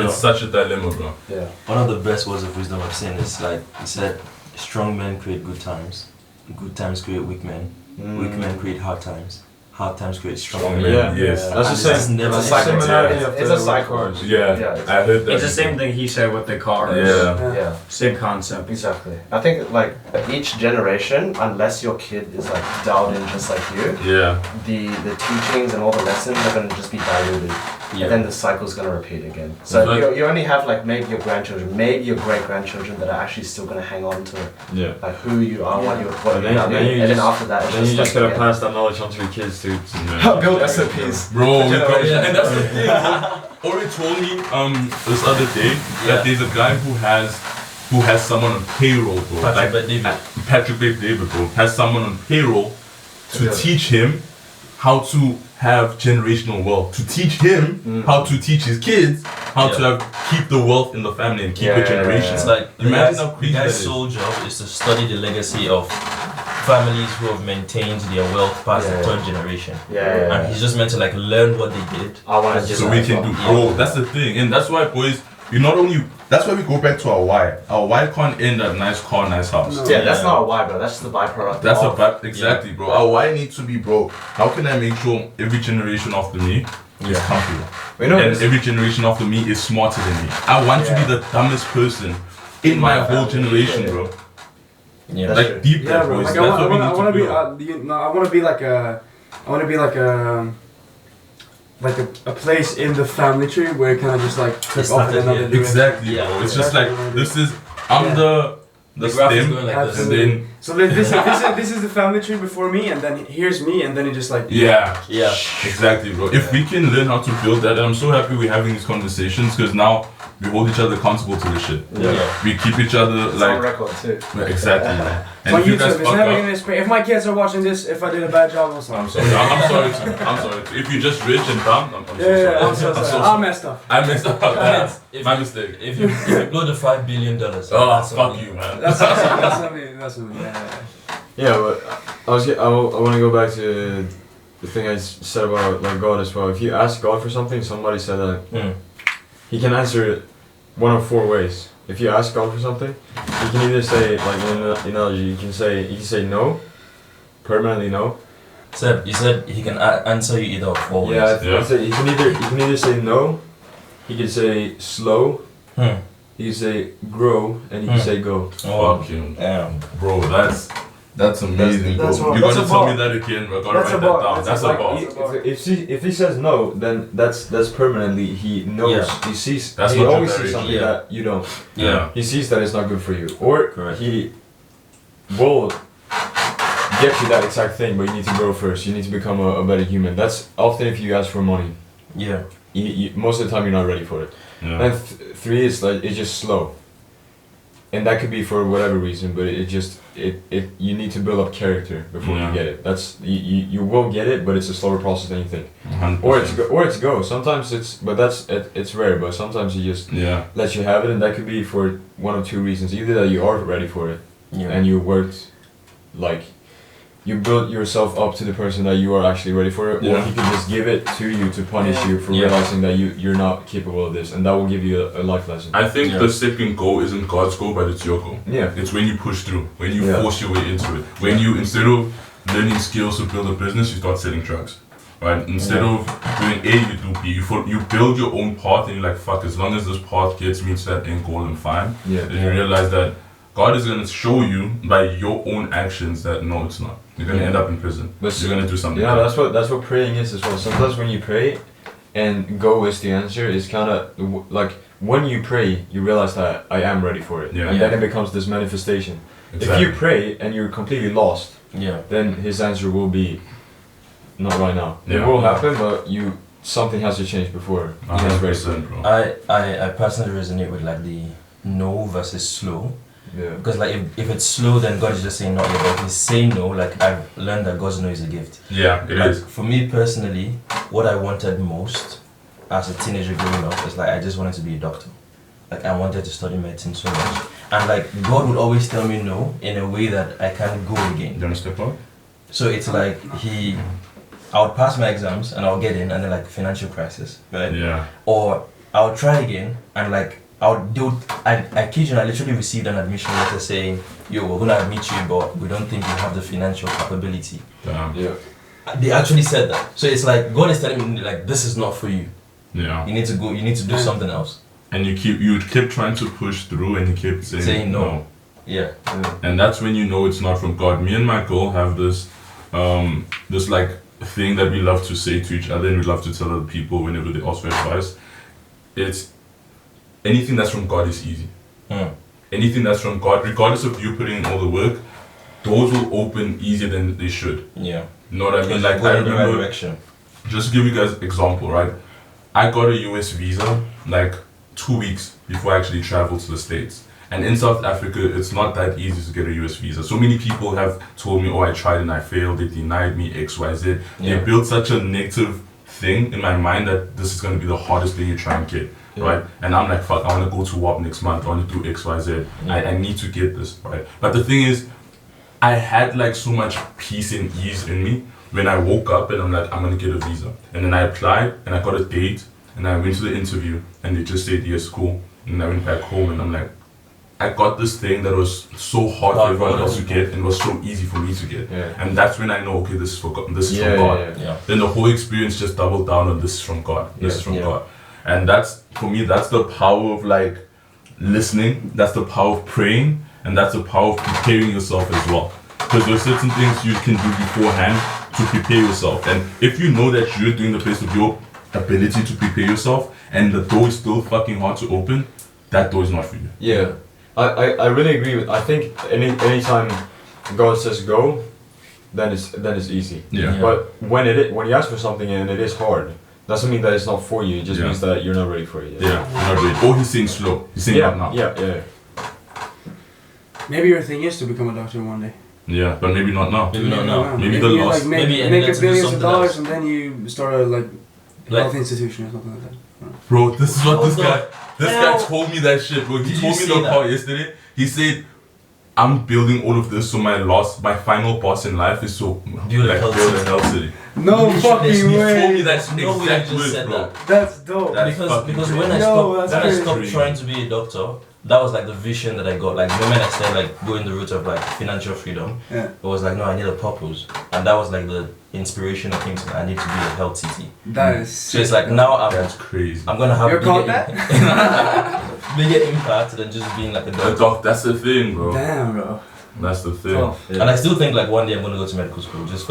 It's such a dilemma, bro. Yeah. One of the best words of wisdom I've seen is like he said, strong men create good times create weak men, weak men create hard times, how times create strong Strong men. men, yes. That's the It's same. never It's a cycle. Similarity of It's the a cycle. cars. Yeah, it's- I heard that. It's the same thing he said with the cars. Yeah. Yeah. Same concept. Exactly. I think like each generation, unless your kid is like dialed in just like you, Yeah. the teachings and all the lessons are gonna just be diluted, Yeah. and then the cycle's gonna repeat again. So But- you only have like maybe your grandchildren, maybe your great grandchildren that are actually still gonna hang on to Yeah. like who you are, what you what And you then- value, then you and then just- after that, it's Then you just gotta like, pass that knowledge on to your kids too. Yeah. build SOPs. Bro, we Generations. yeah, and that's the thing. Ori told me this other day that there's a guy who has someone on payroll, bro. Patrick Bet David. Patrick Bet David, bro, has someone on payroll to Yeah. teach him how to have generational wealth, to teach him how to teach his kids how to keep the wealth in the family and keep Yeah, it generations. It's like the Imagine guy's, how the crazy that guy's is. sole job is to study the legacy of families who have maintained their wealth past the third generation. Yeah. And he's just meant to like learn what they did. I want to and just So we can do, bro. That's the thing, and that's why, boys. You not only. That's why we go back to our why. Our why can't end at nice car, nice house. No. Yeah, that's Yeah. not a why, bro. That's just the byproduct. That's of, exactly, bro. Our why needs to be, bro. How can I make sure every generation after me is comfortable, We know and this. every generation after me is smarter than me? I want to be the dumbest person in my whole generation, bro. Yeah. That's Like true. deep Yeah, that, bro. boys. Like That's I what we want to need be. to do. I want to be like a. I want to be like a place in the family tree where it kind of just like took It's off not in that another big. direction. Exactly, Yeah, bro. It's just exactly. like this is. I'm the graph is stem, going like this. and then So this is the family tree before me, and then here's me, and then it just like yeah. Yeah. Exactly, bro. If we can learn how to build that, and I'm so happy we're having these conversations because now we hold each other accountable to this shit. Yeah. We keep each other It's on like record too. exactly. Man. And on if you guys YouTube. It's fuck never up, gonna spray. If my kids are watching this, if I did a bad job, I'm sorry. I'm sorry. I'm sorry. Too. I'm sorry. Too. If you're just rich and dumb, I'm so Yeah, sorry. I'm so sorry. I messed up. I messed up. If My you- mistake. If you blow the $5 billion, Oh, that's fuck on you, man. That's on me. That's on me. Yeah, but I want to go back to the thing I said about like God as well. If you ask God for something, somebody said that Mm. He can answer it one of four ways. If you ask God for something, you can either say like in an analogy, you can say no, permanently no. Seb, you said he can answer you either of four ways. Yeah, Yeah. I'd say you can either say no, he can say slow, Hmm. he can say grow, and he can say go. Oh, Fuck him, damn. bro. That's amazing, That's bro. what- You that's gotta a tell bar. me that again, bro. I gotta That's write a that bar. down. That's That's a a bar. bar. If he says no, then that's permanently he knows. Yeah. He sees. That's he what always you're sees very- something yeah. that you don't. Yeah. He sees that it's not good for you, or Correct. he will get you that exact thing, but you need to grow first. You need to become a better human. That's often if you ask for money. Yeah. Most of the time you're not ready for it. Yeah. And three is like it's just slow. And that could be for whatever reason, but it you need to build up character before Yeah. you get it. That's you will get it, but it's a slower process than you think. 100%. Or it's go. Sometimes it's rare, but sometimes he just Yeah. lets you have it, and that could be for one of two reasons. Either that you are ready for it, Yeah. and you worked, like, you built yourself up to the person that you are actually ready for it, or Yeah. he can just give it to you to punish you for Yeah. realizing that you're not capable of this, and that will give you a life lesson. I think Yeah. the second goal isn't God's goal, but it's your goal. Yeah. It's when you push through, when you Yeah. force your way into it. When you, instead of learning skills to build a business, you start selling drugs. Right? Instead of doing A, you do B. You build your own path and you're like, fuck, as long as this path gets me to that end goal, I'm fine. Yeah. Then you realize that God is going to show you by your own actions that no, it's not. You're going to Yeah. end up in prison. But You're going to do something. Yeah, else. that's what praying is as well. Sometimes when you pray, and go is the answer, is kind of like when you pray, you realize that I am ready for it, Yeah. and then it becomes this manifestation. Exactly. If you pray and you're completely lost, Yeah. then his answer will be not right now. It Yeah. will happen, but something has to change before he's ready for it. 100%, bro. I personally resonate with like the no versus slow. Yeah. Because like if it's slow, then God is just saying not yet. But if he's saying no, like I've learned that God's no is a gift. Yeah, it Like is. for me personally, what I wanted most as a teenager growing up is like I just wanted to be a doctor. Like I wanted to study medicine so much. And like God would always tell me no in a way that I can't go again. Do you want to step up? So it's like I would pass my exams and I'll get in and then like financial crisis, right? Yeah. Or I'll try again and like I kid you, I literally received an admission letter saying, yo, we're gonna admit you, but we don't think you have the financial capability. Damn. Yeah. They actually said that. So it's like God is telling me like this is not for you. Yeah. You need to go. You need to do something else. And you kept trying to push through, and you kept saying no. Yeah. And that's when you know it's not from God. Me and my girl have this this like thing that we love to say to each other, and we love to tell other people whenever they ask for advice. It's anything that's from God is easy. Anything that's from God, regardless of you putting in all the work, doors will open easier than they should. Yeah. You know what I mean? Like go I in the right remember, direction. just to give you guys an example, right? I got a US visa like 2 weeks before I actually traveled to the States. And in South Africa, it's not that easy to get a US visa. So many people have told me, oh, I tried and I failed, they denied me, X, Y, Z. They built such a negative thing in my mind that this is going to be the hardest thing you try and get, right? And I'm like, fuck, I want to go to WAP next month, I want to do X, Y, Z. I need to get this, right? But the thing is, I had like so much peace and ease in me when I woke up and I'm like, I'm going to get a visa. And then I applied and I got a date and I went to the interview and they just said, yes, cool. And I went back home and I'm like, I got this thing that was so hard for everyone else to get and was so easy for me to get. And that's when I know, okay, this is for God. This is from God. Then the whole experience just doubled down on this is from God. This is from God. And that's, for me, that's the power of like listening. That's the power of praying. And that's the power of preparing yourself as well. Because there's certain things you can do beforehand to prepare yourself. And if you know that you're doing the best of your ability to prepare yourself and the door is still fucking hard to open, that door is not for you. Yeah. I really agree with. I think anytime God says go, then it's easy. But when you ask for something and it is hard, doesn't mean that it's not for you. It just means that you're not ready for it yet. You're not ready. Or he's saying slow. He's saying not now. Yeah. Maybe your thing is to become a doctor one day. Yeah, but maybe not now. Maybe not now. Maybe the you last. like make a billions of dollars and then you start a health institution or something like that. Bro, this is what this guy told me that shit, bro. He told me the call yesterday. He said, I'm building all of this so my final boss in life is so build a health city. No fucking way. He told me that exact words, bro. That's dope. Because when I stopped trying to be a doctor, that was like the vision that I got. Like the moment I started like going the route of like financial freedom, it was like no, I need a purpose, and that was like the inspiration that came to me. I need to be a health city. That is. So it's like now that's crazy. I'm gonna have bigger impact than just being like a doctor. That's the thing, bro. Damn, bro. That's the thing. Oh, And I still think like one day I'm gonna go to medical school just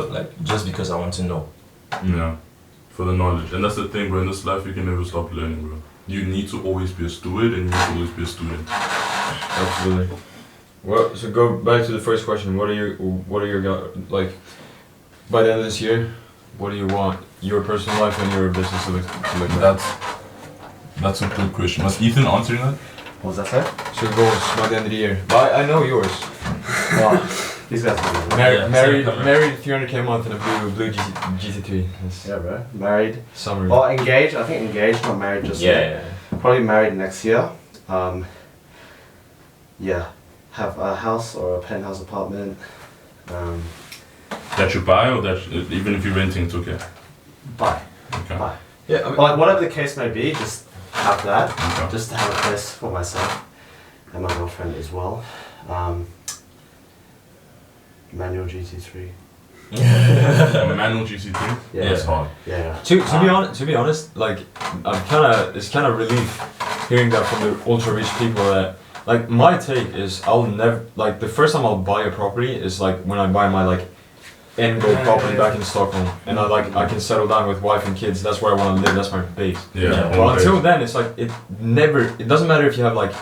because I want to know. Yeah, for the knowledge, and that's the thing, bro. In this life, you can never stop learning, bro. You need to always be a steward, and you need to always be a student. Absolutely. Well, so go back to the first question. What are your like? By the end of this year, what do you want your personal life and your business to look like? That's a good question. Was Ethan answering that? What was that say? So goals by the end of the year. But I know yours. Well, these guys are married 300k a month in a blue GT3. Yeah, bro. Married. Summary. Well, engaged. I think engaged, not married just yet. Probably married next year. Have a house or a penthouse apartment. That you buy, or that even if you're renting, it's okay. Buy. Okay. Buy. Yeah. I mean, like whatever the case may be, just have that. Okay. Just to have a place for myself and my girlfriend as well. Manual GT3. A manual GT3. Yeah. That's hard. Yeah. To be honest, like it's kind of relief hearing that from the ultra rich people that like my take is I'll never like the first time I'll buy a property is like when I buy my like end goal property back in Stockholm and I can settle down with wife and kids. That's where I want to live. That's my base. Yeah. Well, until then, it's like it doesn't matter if you have like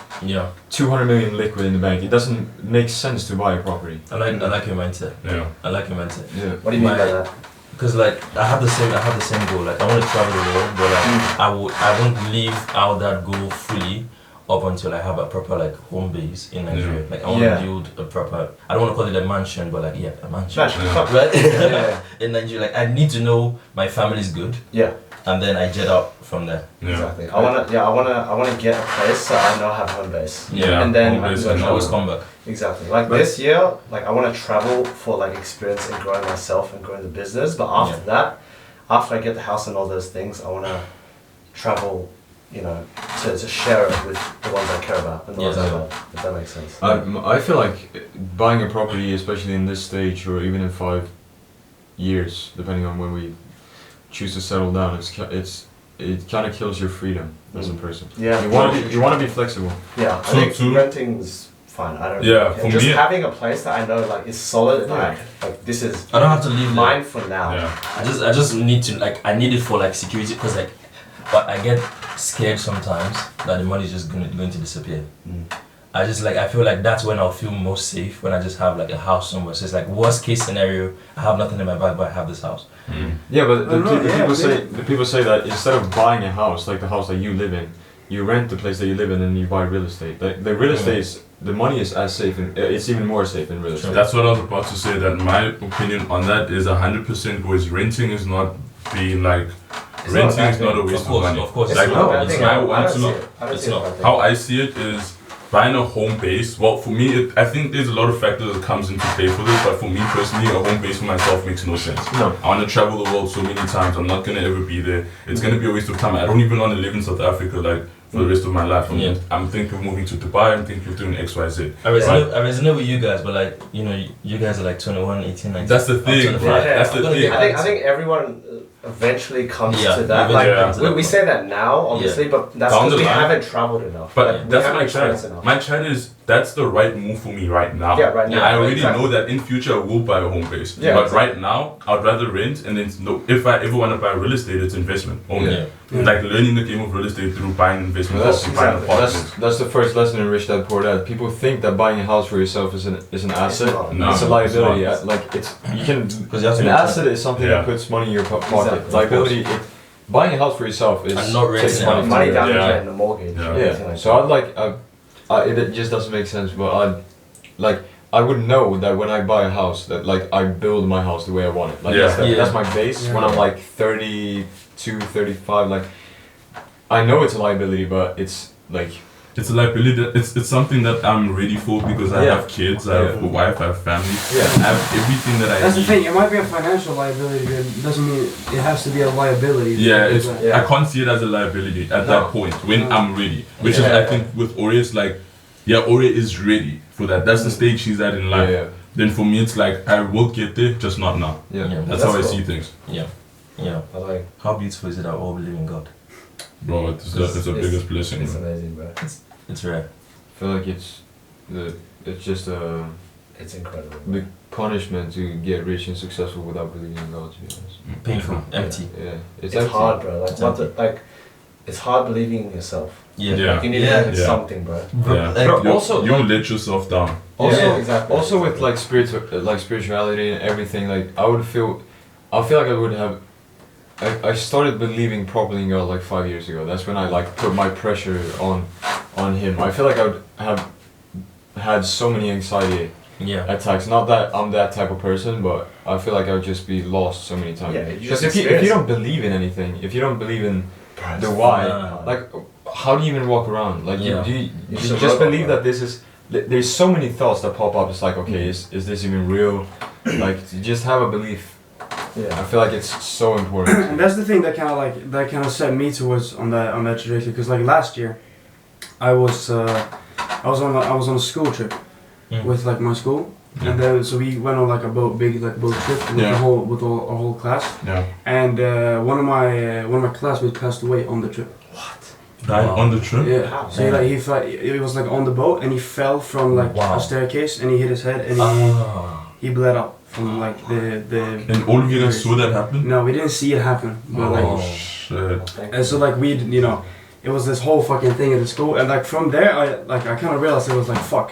200 million liquid in the bank. It doesn't make sense to buy a property. I like your mindset. Yeah. I like your mindset. Yeah. What do you mean by that? Because like I have the same goal. Like I want to travel the world, but like I won't live out that goal fully up until I have a proper like home base in Nigeria. Like I want to build a proper. I don't want to call it a mansion, but like a mansion. Right? In Nigeria, like I need to know my family's good. Yeah. And then I jet out from there. Yeah. Exactly. I wanna get a place so I know I have home base. Yeah. And then I can always come back. Exactly. Like this year, like I want to travel for like experience and growing myself and growing the business. But after that, after I get the house and all those things, I want to travel, you know, to share it with the ones I care about and the ones I love. If that makes sense. I feel like buying a property, especially in this stage or even in 5 years, depending on when we choose to settle down. It kind of kills your freedom as a person. Yeah. You want to be flexible. Yeah. I think renting's fine. I don't. Yeah. For just having a place that I know like is solid. Like this is. I don't have to leave mine for now. Yeah. I just need to like I need it for like security because like, but I get scared sometimes that the money is just going to disappear. I just like I feel like that's when I'll feel most safe when I just have like a house somewhere. So it's like worst case scenario, I have nothing in my bag, but I have this house. Yeah, but the people say that instead of buying a house, like the house that you live in, you rent the place that you live in and you buy real estate. The real estate is, the money is as safe and it's even more safe in real estate. That's what I was about to say. That my opinion on that is 100% because renting is not being like. Renting is not a waste of money. Of course, like it's not. How I see it is buying a home base. Well, for me, I think there's a lot of factors that comes into play for this. But for me personally, a home base for myself makes no sense. No. I want to travel the world so many times. I'm not gonna ever be there. It's gonna be a waste of time. I don't even want to live in South Africa like for the rest of my life. I'm thinking of moving to Dubai. I'm thinking of doing X, Y, Z. I resonate with you guys, but like you guys are like 21, 18, 19. That's the thing. That's the thing. I think everyone eventually comes to that. Like we say that now, obviously, but that's because we haven't traveled enough. But that's my chat. My chat is that's the right move for me right now. Yeah, right now. I already know that in future I will buy a home base. Yeah, but right now I'd rather rent and then if I ever want to buy real estate, it's investment only. Like learning the game of real estate through buying investment. That's the first lesson in Rich Dad Poor Dad. People think that buying a house for yourself is an asset. It's a liability. Like an asset is something that puts money in your pocket. Exactly. Liability. Buying a house for yourself is takes money down and the mortgage. Yeah. So I'd like it just doesn't make sense, but I would know that when I buy a house that like I build my house the way I want it. Like that's my base. When I'm like 32, 35, like I know it's a liability, but it's like it's a liability. It's something that I'm ready for because I have kids, I have a wife, I have family. I have everything that I need. That's the thing. It might be a financial liability, but it doesn't mean it has to be a liability. I can't see it as a liability at that point when I'm ready. Which is I think with Ori, it's like, Ori is ready for that. That's the stage she's at in life. Then for me, it's like I will get there, just not now. That's how I see things. How beautiful is it that we all believe in God? Bro, it's the biggest blessing. It's amazing, bro. It's rare. I feel like it's just a incredible. Big punishment to get rich and successful without believing in God. To be honest. Painful, empty. Yeah, it's hard, bro. Like it's hard believing in yourself. Like you need to believe in something, bro. But also you let yourself down. Also with like spirituality and everything, like I feel like I would have. I started believing properly in God like 5 years ago. That's when I like put my pressure on Him. I feel like I would have had so many anxiety attacks. Not that I'm that type of person, but I feel like I would just be lost so many times. Because if you don't believe in anything, if you don't believe in the why, like how do you even walk around? Like you just believe that this is. There's so many thoughts that pop up. It's like, okay, is this even real? Like just have a belief. I feel like it's so important. And that's the thing that kind of set me towards on that trajectory. Because like last year, I was on a school trip with like my school, and then so we went on like a big boat trip with our whole class. And one of my classmates passed away on the trip. What? Died on the trip? Yeah. So he was like on the boat and he fell from like a staircase and he hit his head and he bled out. From like the And all of you guys saw that happen? No, we didn't see it happen. But shit. And so like it was this whole fucking thing at the school, and like from there I kind of realized it was like fuck,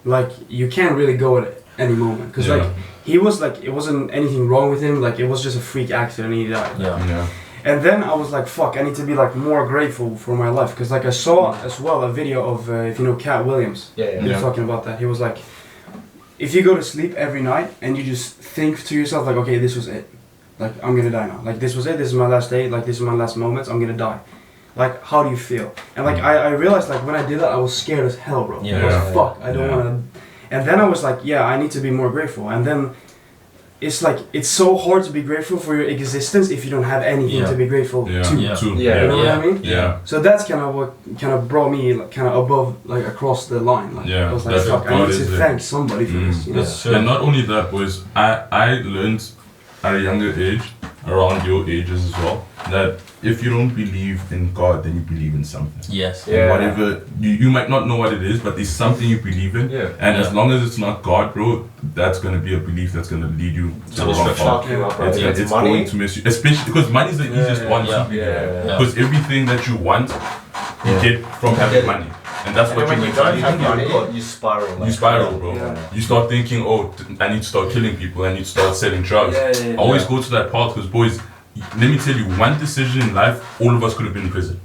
like you can't really go at any moment because like he was like it wasn't anything wrong with him, like it was just a freak accident and he died. And then I was like fuck, I need to be like more grateful for my life because like I saw as well a video of if you know Cat Williams. He was talking about that. He was like, if you go to sleep every night and you just think to yourself like, okay, this was it. Like, I'm gonna die now. Like, this was it. This is my last day. Like, this is my last moments. I'm gonna die. Like, how do you feel? And like, I realized like when I did that, I was scared as hell, bro. I was fuck. I don't wanna. And then I was like, I need to be more grateful. And then it's like it's so hard to be grateful for your existence if you don't have anything to be grateful to. You know what I mean? So that's kind of what kind of brought me like, kind of above, like across the line. Like, I was like, fuck, I need to thank somebody for this. You know? And not only that, boys, I learned at a younger age, around your ages as well, that if you don't believe in God, then you believe in something. Yes. And whatever, you might not know what it is, but there's something you believe in. Yeah. And as long as it's not God, bro, that's going to be a belief that's going to lead you to the wrong path. It's going to miss you. Especially because money is the easiest one to be. Because everything that you want, you get from having money. And that's what when you don't have money, you spiral. You spiral, bro. You start thinking, oh, I need to start killing people. I need to start selling drugs. Always go to that path, because boys, let me tell you, one decision in life, all of us could have been in prison.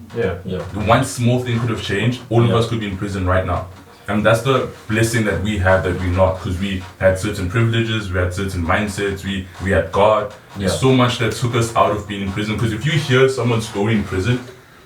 One small thing could have changed, all of us could be in prison right now. And that's the blessing that we have, that we're not, because we had certain privileges, we had certain mindsets, we had God. There's so much that took us out of being in prison. Because if you hear someone's story in prison,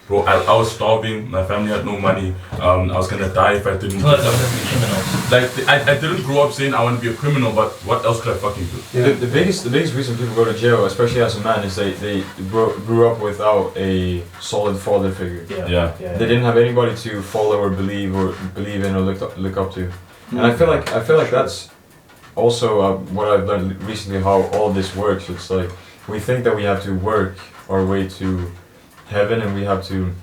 bro, I was starving, my family had no money, I was gonna die if I didn't do something. Like, I didn't grow up saying I want to be a criminal, but what else could I fucking do? The biggest reason people go to jail, especially as a man, is they grew up without a solid father figure. They didn't have anybody to follow or believe in or look up to. And I feel like that's also what I've learned recently, how all this works. It's like we think that we have to work our way to heaven, and we have to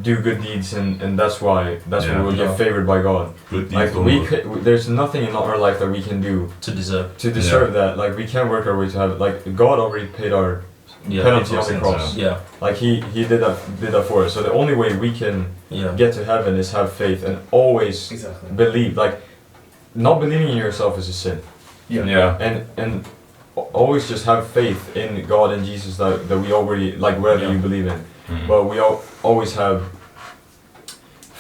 do good deeds, and that's why we'll get favored by God. Good like deeds there's nothing in our life that we can do to deserve that. Like we can't work our way to heaven. Like God already paid our penalty on the cross. Like he did that for us. So the only way we can get to heaven is have faith and always believe. Like not believing in yourself is a sin. And always just have faith in God and Jesus, that we already, like whatever you believe in. But we always have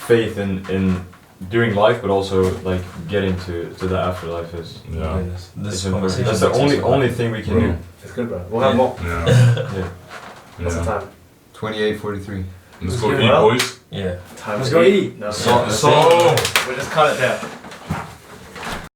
faith in during life, but also like getting to the afterlife is this that's the only thing we can do. It's good, bro. We'll have more. What's the time? 28:43. Let's go eat, boys. Yeah. Time Let's to go eat. eat. No, so we'll just cut it there.